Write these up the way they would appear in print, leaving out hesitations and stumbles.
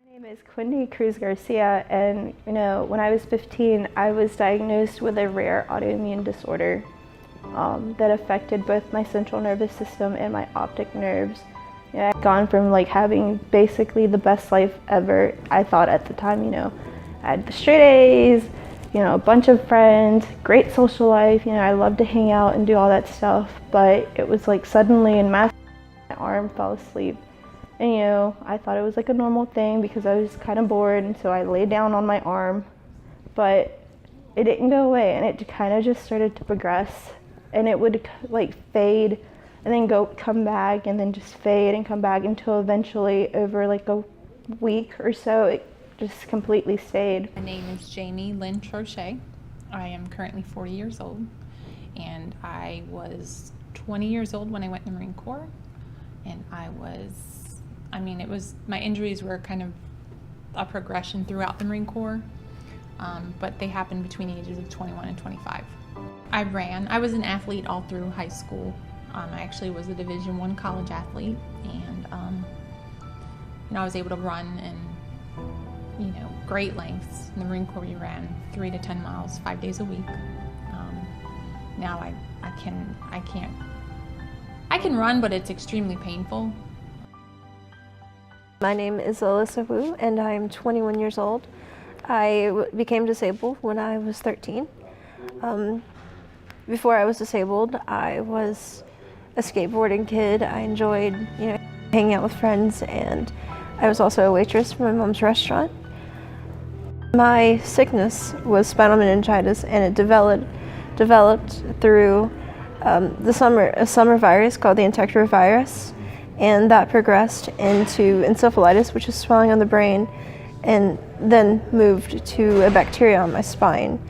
My name is Quindy Cruz Garcia, and when I was 15, I was diagnosed with a rare autoimmune disorder that affected both my central nervous system and my optic nerves. I'd gone from having basically the best life ever, I thought at the time. I had the straight A's, a bunch of friends, great social life. I loved to hang out and do all that stuff, but it was suddenly in mass, my arm fell asleep. And I thought it was a normal thing because I was kind of bored, and so I laid down on my arm, but it didn't go away, and it kind of just started to progress, and it would fade and then come back and then just fade and come back until eventually over a week or so it just completely stayed. My name is Jamie Lynn Trochet. I am currently 40 years old, and I was 20 years old when I went in the Marine Corps, and my injuries were kind of a progression throughout the Marine Corps, but they happened between the ages of 21 and 25. I was an athlete all through high school. I actually was a Division I college athlete, and I was able to run in great lengths. In the Marine Corps, we ran 3 to 10 miles 5 days a week. Now I can run, but it's extremely painful. My name is Alyssa Wu, and I'm 21 years old. I became disabled when I was 13. Before I was disabled, I was a skateboarding kid. I enjoyed, hanging out with friends, and I was also a waitress for my mom's restaurant. My sickness was spinal meningitis, and it developed through a summer virus called the enterovirus. And that progressed into encephalitis, which is swelling on the brain, and then moved to a bacteria on my spine,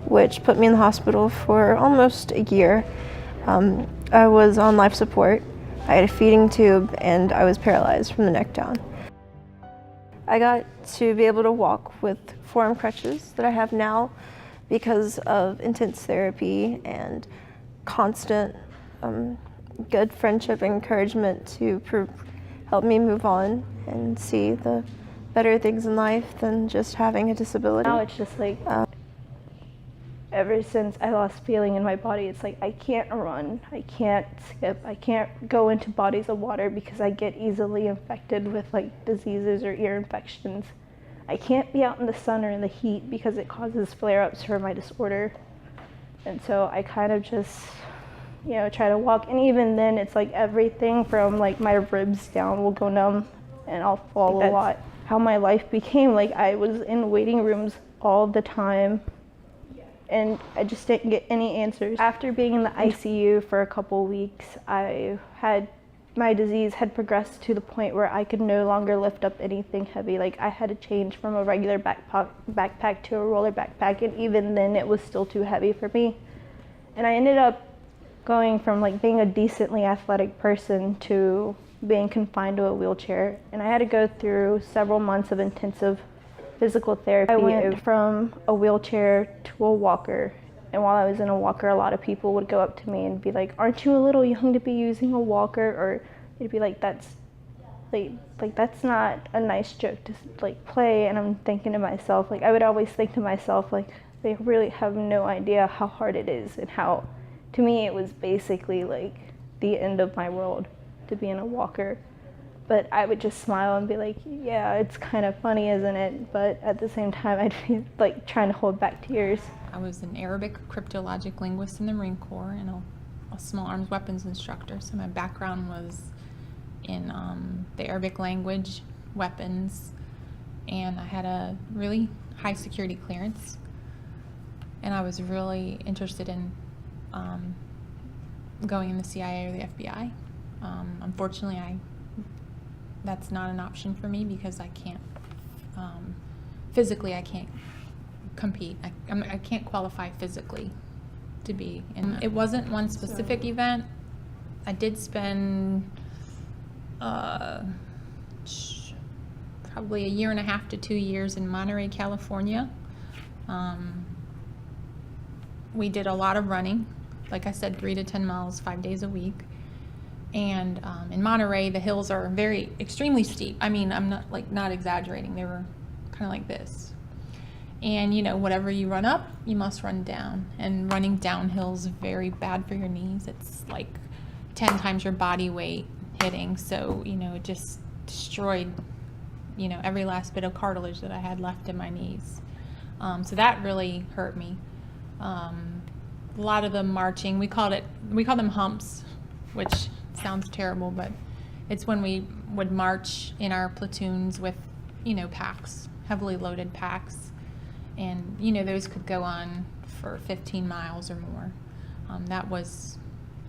which put me in the hospital for almost a year. I was on life support, I had a feeding tube, and I was paralyzed from the neck down. I got to be able to walk with forearm crutches that I have now because of intense therapy and constant good friendship and encouragement to help me move on and see the better things in life than just having a disability. Now it's just ever since I lost feeling in my body, it's I can't run, I can't skip, I can't go into bodies of water because I get easily infected with diseases or ear infections. I can't be out in the sun or in the heat because it causes flare-ups for my disorder. And so I kind of just try to walk, and even then it's everything from my ribs down will go numb and I'll fall a lot. How my life became, I was in waiting rooms all the time and I just didn't get any answers. After being in the ICU for a couple weeks, my disease had progressed to the point where I could no longer lift up anything heavy. I had to change from a regular backpack to a roller backpack, and even then it was still too heavy for me. And I ended up going from being a decently athletic person to being confined to a wheelchair, and I had to go through several months of intensive physical therapy. I went from a wheelchair to a walker, and while I was in a walker, a lot of people would go up to me and be like, "Aren't you a little young to be using a walker?" Or they'd be like, "That's that's not a nice joke to play." And I'm thinking to myself, I would always think to myself, they really have no idea how hard it is, and how, to me, it was basically the end of my world to be in a walker. But I would just smile and be like, yeah, it's kind of funny, isn't it? But at the same time, I'd be trying to hold back tears. I was an Arabic cryptologic linguist in the Marine Corps and a small arms weapons instructor. So my background was in the Arabic language, weapons, and I had a really high security clearance. And I was really interested in going in the CIA or the FBI. Unfortunately, that's not an option for me because I can't, physically I can't compete. I can't qualify physically to be in. It wasn't one specific event. I did spend probably 1.5 to 2 years in Monterey, California. We did a lot of running. Like I said, 3 to 10 miles 5 days a week. And in Monterey, the hills are extremely steep. I mean, I'm not exaggerating. They were kind of like this. And whatever you run up, you must run down. And running downhill is very bad for your knees. It's like 10 times your body weight hitting. So, it just destroyed, every last bit of cartilage that I had left in my knees. So that really hurt me. A lot of the marching, we call them humps, which sounds terrible, but it's when we would march in our platoons with, packs, heavily loaded packs. And, those could go on for 15 miles or more. That was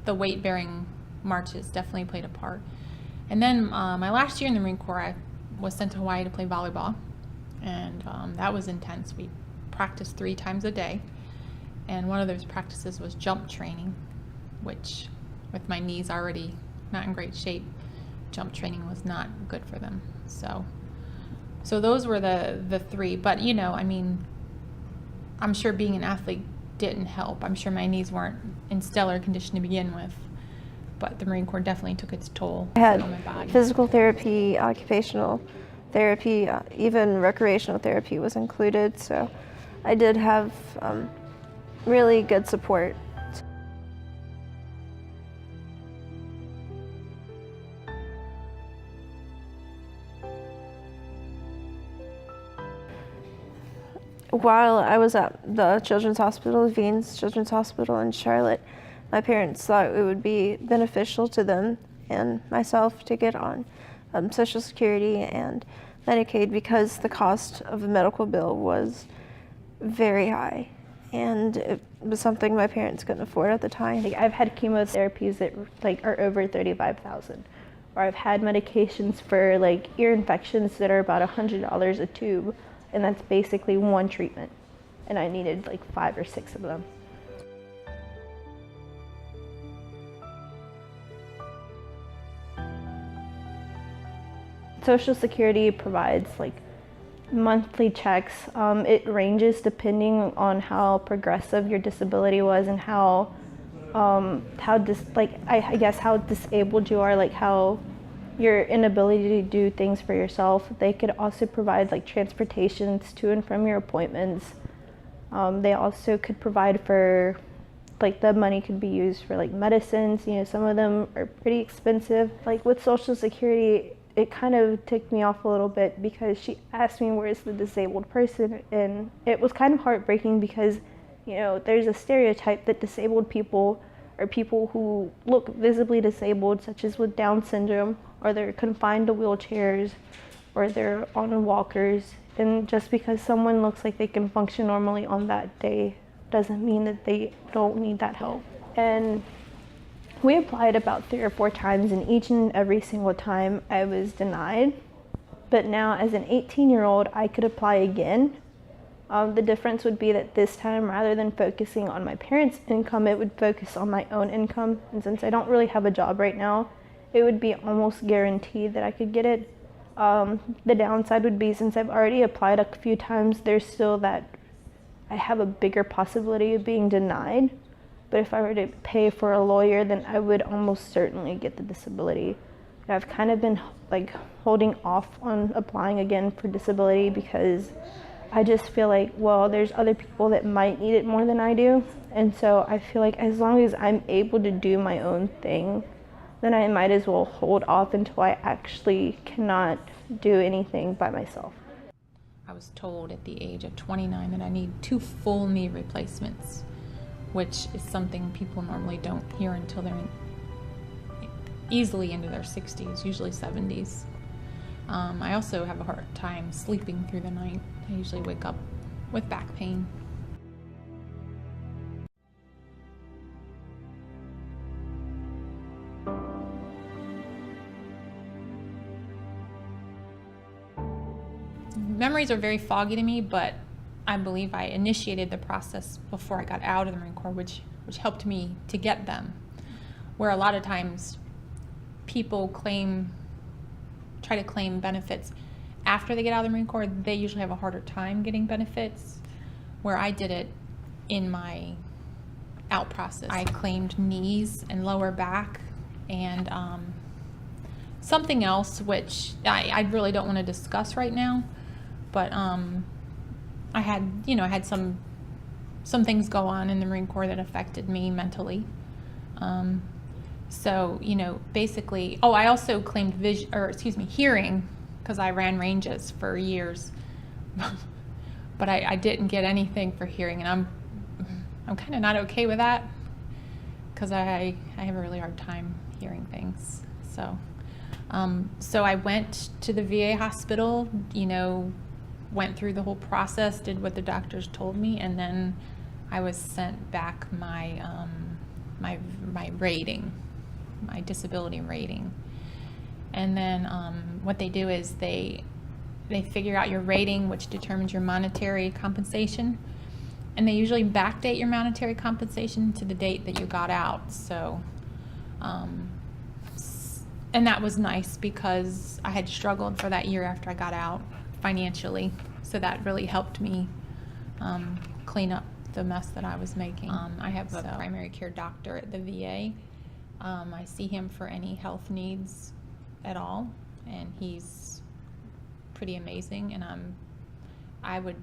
the weight-bearing marches definitely played a part. And then my last year in the Marine Corps, I was sent to Hawaii to play volleyball. And that was intense. We practiced 3 times a day. And one of those practices was jump training, which with my knees already not in great shape, jump training was not good for them. So those were the 3. But, I'm sure being an athlete didn't help. I'm sure my knees weren't in stellar condition to begin with, but the Marine Corps definitely took its toll I had on my body. physical therapy, occupational therapy, even recreational therapy was included. So I did have really good support. While I was at the Children's Hospital, Veens Children's Hospital in Charlotte, my parents thought it would be beneficial to them and myself to get on Social Security and Medicaid because the cost of a medical bill was very high, and it was something my parents couldn't afford at the time. Like, I've had chemotherapies that are over $35,000, or I've had medications for ear infections that are about $100 a tube, and that's basically one treatment, and I needed 5 or 6 of them. Social Security provides monthly checks. It ranges depending on how progressive your disability was and how disabled you are, how your inability to do things for yourself. They could also provide transportations to and from your appointments. They also could provide for the money could be used for medicines. Some of them are pretty expensive. With Social Security, it kind of ticked me off a little bit because she asked me where's the disabled person, and it was kind of heartbreaking because there's a stereotype that disabled people are people who look visibly disabled, such as with Down syndrome, or they're confined to wheelchairs, or they're on walkers. And just because someone looks like they can function normally on that day doesn't mean that they don't need that help. And we applied about 3 or 4 times, and each and every single time I was denied. But now as an 18-year-old, I could apply again. The difference would be that this time, rather than focusing on my parents' income, it would focus on my own income. And since I don't really have a job right now, it would be almost guaranteed that I could get it. The downside would be, since I've already applied a few times, there's still that I have a bigger possibility of being denied. But if I were to pay for a lawyer, then I would almost certainly get the disability. I've kind of been holding off on applying again for disability because I just feel there's other people that might need it more than I do. And so I feel as long as I'm able to do my own thing, then I might as well hold off until I actually cannot do anything by myself. I was told at the age of 29 that I need 2 full knee replacements, which is something people normally don't hear until they're easily into their 60s, usually 70s. I also have a hard time sleeping through the night. I usually wake up with back pain. Memories are very foggy to me, but I believe I initiated the process before I got out of the Marine Corps, which helped me to get them. Where a lot of times people try to claim benefits after they get out of the Marine Corps, they usually have a harder time getting benefits. Where I did it in my out process, I claimed knees and lower back And something else, which I really don't want to discuss right now, but I had some things go on in the Marine Corps that affected me mentally. So, basically, I also claimed hearing, because I ran ranges for years, but I didn't get anything for hearing, and I'm kind of not okay with that, because I have a really hard time hearing things. So, so I went to the VA hospital, went through the whole process, did what the doctors told me, and then I was sent back my my rating, my disability rating. And then what they do is they figure out your rating, which determines your monetary compensation, and they usually backdate your monetary compensation to the date that you got out. So, and that was nice because I had struggled for that year after I got out financially, so that really helped me clean up the mess that I was making. I have a primary care doctor at the VA. I see him for any health needs at all, and he's pretty amazing, and I would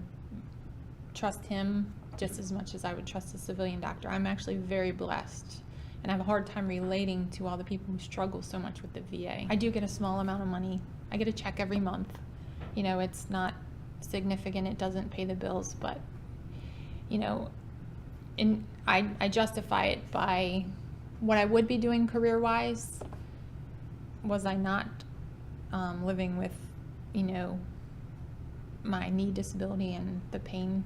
trust him just as much as I would trust a civilian doctor. I'm actually very blessed, and I have a hard time relating to all the people who struggle so much with the VA. I do get a small amount of money. I get a check every month. It's not significant, it doesn't pay the bills, but and I justify it by what I would be doing career-wise. Was I not living with, my knee disability and the pain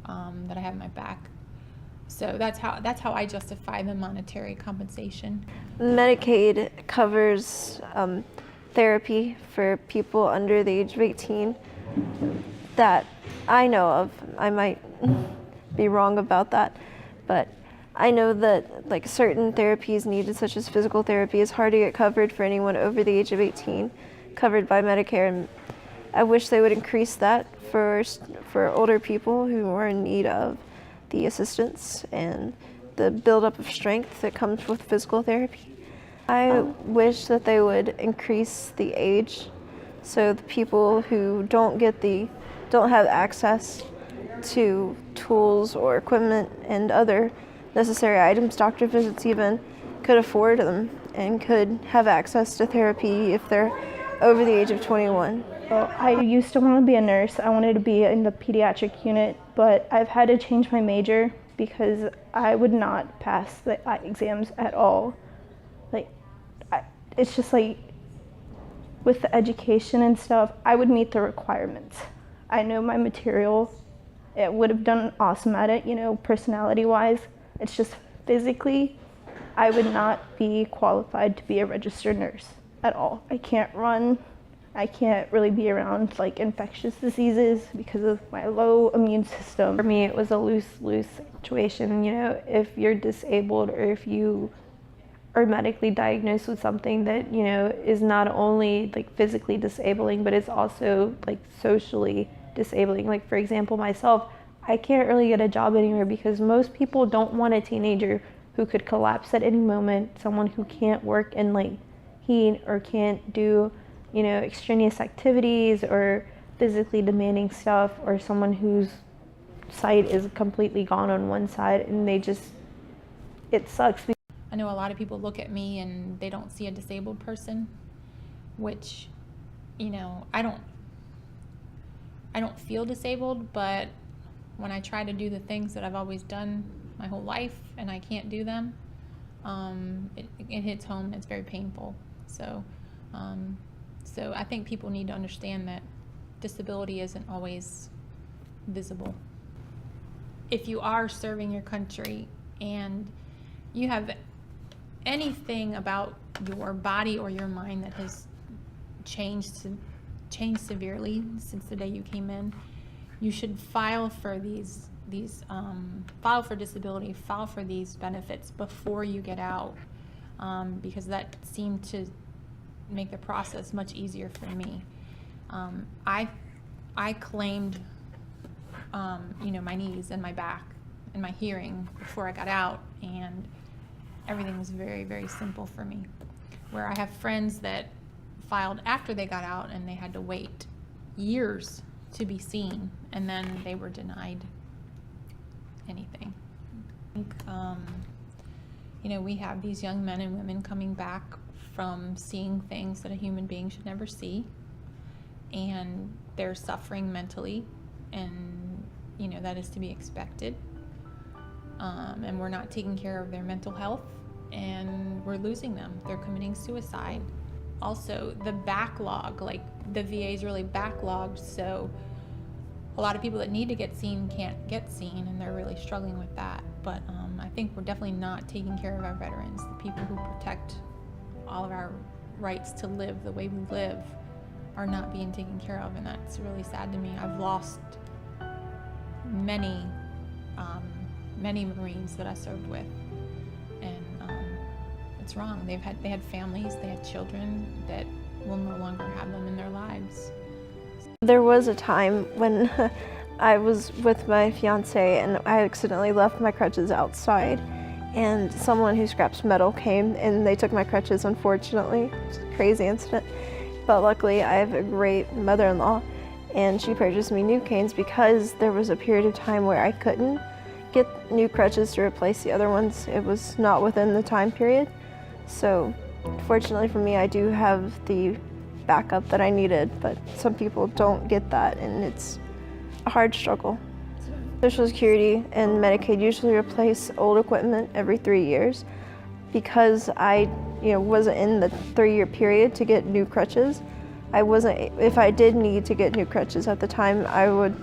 that I have in my back? So that's how I justify the monetary compensation. Medicaid covers therapy for people under the age of 18 that I know of. I might be wrong about that, but I know that like certain therapies needed, such as physical therapy, is hard to get covered for anyone over the age of 18, covered by Medicare. And I wish they would increase that for older people who are in need of the assistance and the buildup of strength that comes with physical therapy. I wish that they would increase the age so the people who don't have access to tools or equipment and other necessary items, doctor visits even, could afford them and could have access to therapy if they're over the age of 21. Well, I used to want to be a nurse. I wanted to be in the pediatric unit, but I've had to change my major because I would not pass the exams at all. It's just like with the education and stuff, I would meet the requirements. I know my material. It would have done awesome at it, personality-wise. It's just physically, I would not be qualified to be a registered nurse at all. I can't run. I can't really be around infectious diseases because of my low immune system. For me, it was a lose-lose situation. If you're disabled or if you are medically diagnosed with something that, is not only physically disabling, but it's also socially disabling. For example, myself, I can't really get a job anywhere because most people don't want a teenager who could collapse at any moment, someone who can't work in heat or can't do, extraneous activities or physically demanding stuff, or someone whose sight is completely gone on one side and it sucks. I know a lot of people look at me and they don't see a disabled person, which, I don't feel disabled, but when I try to do the things that I've always done my whole life and I can't do them, it hits home and it's very painful. So I think people need to understand that disability isn't always visible. If you are serving your country and you have anything about your body or your mind that has changed severely since the day you came in, you should file for file for disability, file for these benefits before you get out, because that seemed to make the process much easier for me. I claimed, my knees and my back and my hearing before I got out, and everything was very, very simple for me. where I have friends that filed after they got out and they had to wait years to be seen, and then they were denied anything. I think, you know, we have these young men and women coming back from seeing things that a human being should never see, and they're suffering mentally, and you know, that is to be expected. And we're not taking care of their mental health, and we're losing them. They're committing suicide. Also, the backlog, like the VA is really backlogged, so a lot of people that need to get seen can't get seen, and they're really struggling with that. But I think we're definitely not taking care of our veterans, the people who protect all of our rights to live the way we live are not being taken care of, and that's really sad to me. I've lost many Marines that I served with, and it's wrong. They had families, they had children that will no longer have them in their lives. There was a time when I was with my fiance and I accidentally left my crutches outside, and someone who scraps metal came and they took my crutches, unfortunately. It's a crazy incident. But luckily I have a great mother-in-law, and she purchased me new canes because there was a period of time where I couldn't get new crutches to replace the other ones. It was not within the time period. So fortunately for me, I do have the backup that I needed, but some people don't get that, and it's a hard struggle. Social Security and Medicaid usually replace old equipment every 3 years. Because I wasn't in the 3-year period to get new crutches, if I did need to get new crutches at the time, I would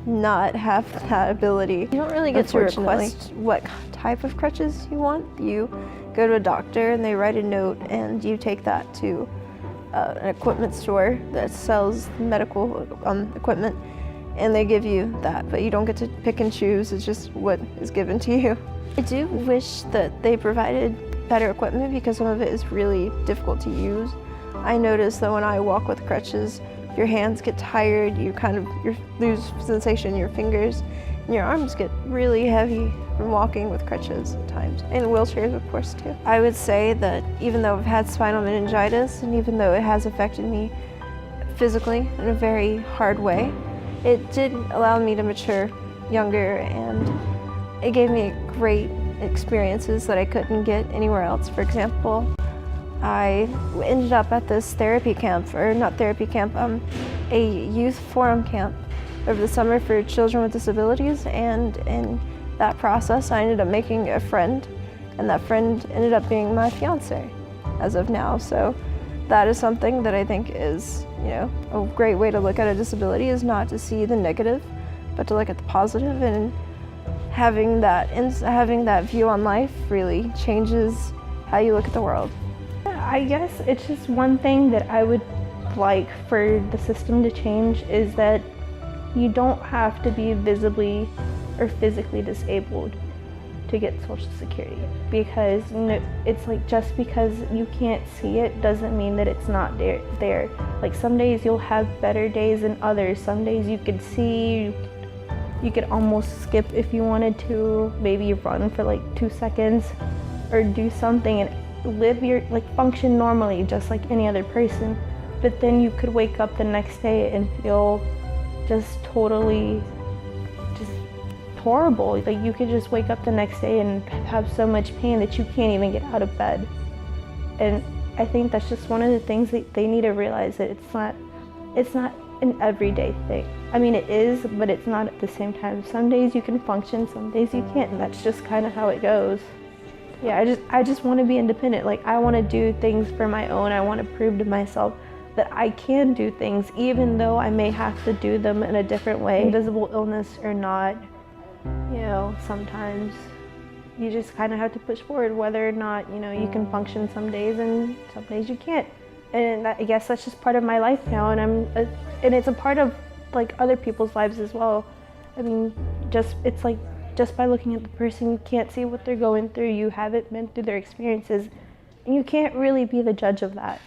not have that ability. You don't really get to request what type of crutches you want. You go to a doctor and they write a note, and you take that to an equipment store that sells medical equipment, and they give you that, but you don't get to pick and choose. It's just what is given to you. I do wish that they provided better equipment because some of it is really difficult to use. I notice that when I walk with crutches, your hands get tired, you lose sensation in your fingers, and your arms get really heavy from walking with crutches at times, and wheelchairs of course too. I would say that even though I've had spinal meningitis, and even though it has affected me physically in a very hard way, it did allow me to mature younger, and it gave me great experiences that I couldn't get anywhere else. For example, I ended up at this therapy camp, or not therapy camp, a youth forum camp over the summer for children with disabilities, and in that process I ended up making a friend, and that friend ended up being my fiance as of now. So that is something that I think is, a great way to look at a disability, is not to see the negative, but to look at the positive, and having that view on life really changes how you look at the world. I guess it's just one thing that I would like for the system to change is that you don't have to be visibly or physically disabled to get Social Security, because it's like, just because you can't see it doesn't mean that it's not there. Like, some days you'll have better days than others. Some days you could see, you could almost skip if you wanted to, maybe run for like 2 seconds or do something and live function normally just like any other person. But then you could wake up the next day and feel just totally horrible. Like, you could just wake up the next day and have so much pain that you can't even get out of bed. And I think that's just one of the things that they need to realize, that it's not an everyday thing. I mean, it is, but it's not at the same time. Some days you can function, some days you can't, and that's just kind of how it goes. Yeah, I just want to be independent. Like, I want to do things for my own. I want to prove to myself that I can do things, even though I may have to do them in a different way. Invisible illness or not, sometimes you just kind of have to push forward, whether or not, you can function some days and some days you can't. And I guess that's just part of my life now, and it's a part of like other people's lives as well. I mean, just by looking at the person, you can't see what they're going through. You haven't been through their experiences, and you can't really be the judge of that.